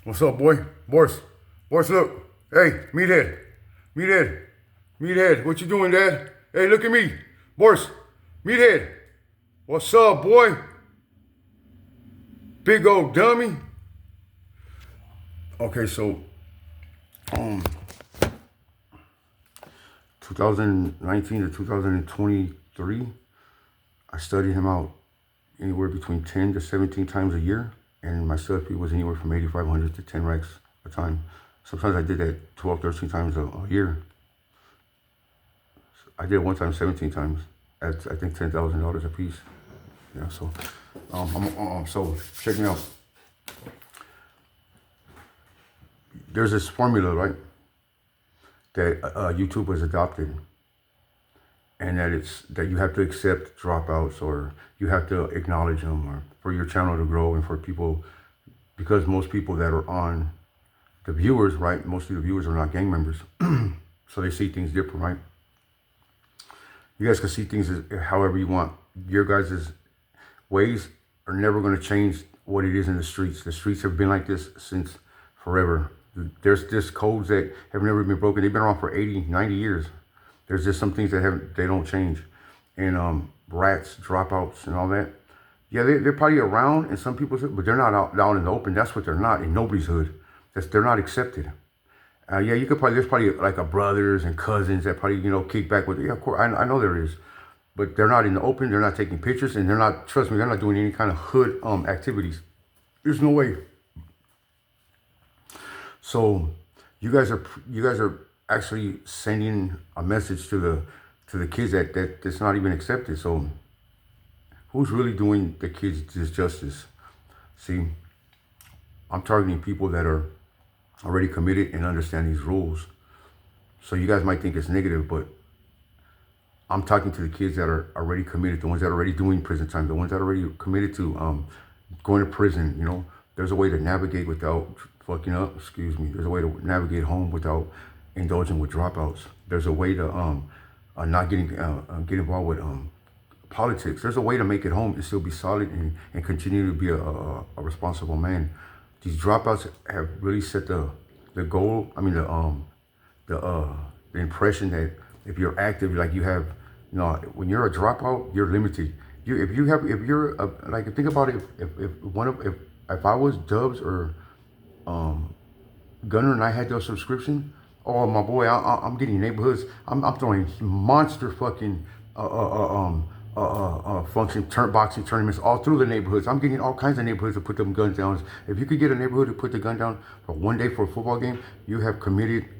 What's up, boy? Boris. Boris, look. Hey, meathead. Meathead. Meathead. What you doing, Dad? Hey, look at me. Boris. Meathead. What's up, boy? Big old dummy. Okay, so, um, 2019 to 2023, I studied him out anywhere between 10 to 17 times a year, and my stud speed was anywhere from 8,500 to 10 racks a time. Sometimes I did that 12, 13 times a year. I did it one time 17 times at, I think, $10,000 a piece. Yeah, so, so check me out. There's this formula, right, that YouTube has adopted, and that you have to accept dropouts, or you have to acknowledge them, or for your channel to grow, and for people, because most people that are on, the viewers, right, most of the viewers are not gang members, so they see things different, right? You guys can see things however you want. Your guys' ways are never going to change what it is in the streets. The streets have been like this since forever. There's just codes that have never been broken. They've been around for 80, 90 years. There's just some things that they don't change. And rats, dropouts, and all that. Yeah, they're probably around in some people's hood, but they're not out in the open. That's what they're not, in nobody's hood. They're not accepted. Yeah, there's probably like a brothers and cousins that probably, kick back with, yeah, of course, I know there is. But they're not in the open, they're not taking pictures, and they're not, trust me, they're not doing any kind of hood activities. There's no way. So you guys are actually sending a message to the kids that's not even accepted. So who's really doing the kids this justice? See, I'm targeting people that are already committed and understand these rules. So you guys might think it's negative, but I'm talking to the kids that are already committed, the ones that are already doing prison time, the ones that are already committed to going to prison. There's a way to navigate without fucking up, excuse me. There's a way to navigate home without indulging with dropouts. There's a way to not get involved with politics. There's a way to make it home and still be solid and continue to be a responsible man. These dropouts have really set the goal. I mean the impression that if you're active, like you have, when you're a dropout, you're limited. Think about it. If I was Dubs or Gunner and I had their subscription, oh my boy, I'm getting neighborhoods. I'm throwing monster fucking boxing tournaments all through the neighborhoods. I'm getting all kinds of neighborhoods to put them guns down. If you could get a neighborhood to put the gun down for one day for a football game, you have committed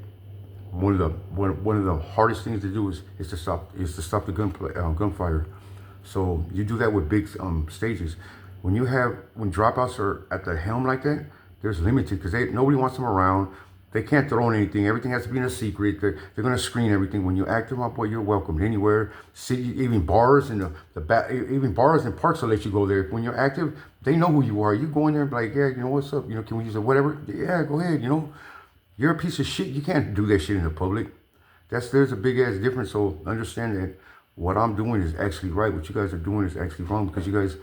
one of the hardest things to do is to stop the gunfire. So you do that with big stages. When dropouts are at the helm like that, there's limited, because nobody wants them around. They can't throw in anything. Everything has to be in a secret. They're going to screen everything. When you active, my boy, you're welcome anywhere. City, even bars and even bars and parks will let you go there. When you're active, they know who you are. You go in there and be like, yeah, what's up? Can we use it? Whatever. Yeah, go ahead. You're a piece of shit. You can't do that shit in the public. There's a big ass difference. So understand that what I'm doing is actually right. What you guys are doing is actually wrong, because you guys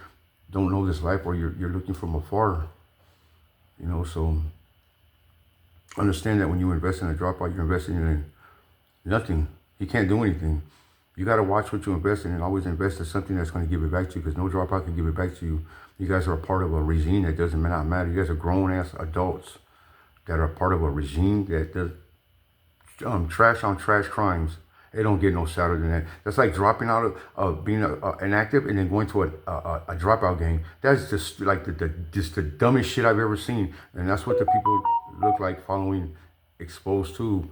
don't know this life, or you're looking from afar. So understand that when you invest in a dropout, you're investing in nothing. You can't do anything. You got to watch what you invest in and always invest in something that's going to give it back to you, because no dropout can give it back to you. You guys are a part of a regime that doesn't not matter. You guys are grown-ass adults that are part of a regime that does trash on trash crimes. It don't get no sadder than that. That's like dropping out of being inactive and then going to a dropout game. That's just like the dumbest shit I've ever seen. And that's what the people look like following Exposed to.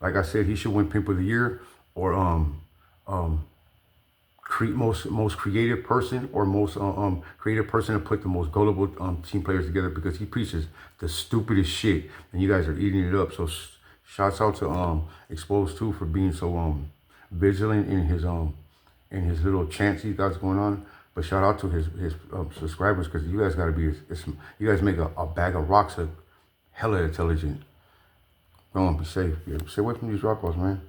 Like I said, he should win Pimp of the Year, or most creative person, or most creative person to put the most gullible team players together, because he preaches the stupidest shit and you guys are eating it up. So shouts out to Exposed 2 for being so vigilant in his little chants he got going on. But shout out to his subscribers, because you guys gotta be you guys make a bag of rocks hella intelligent. Go on, be safe. Yeah, stay away from these dropouts, man.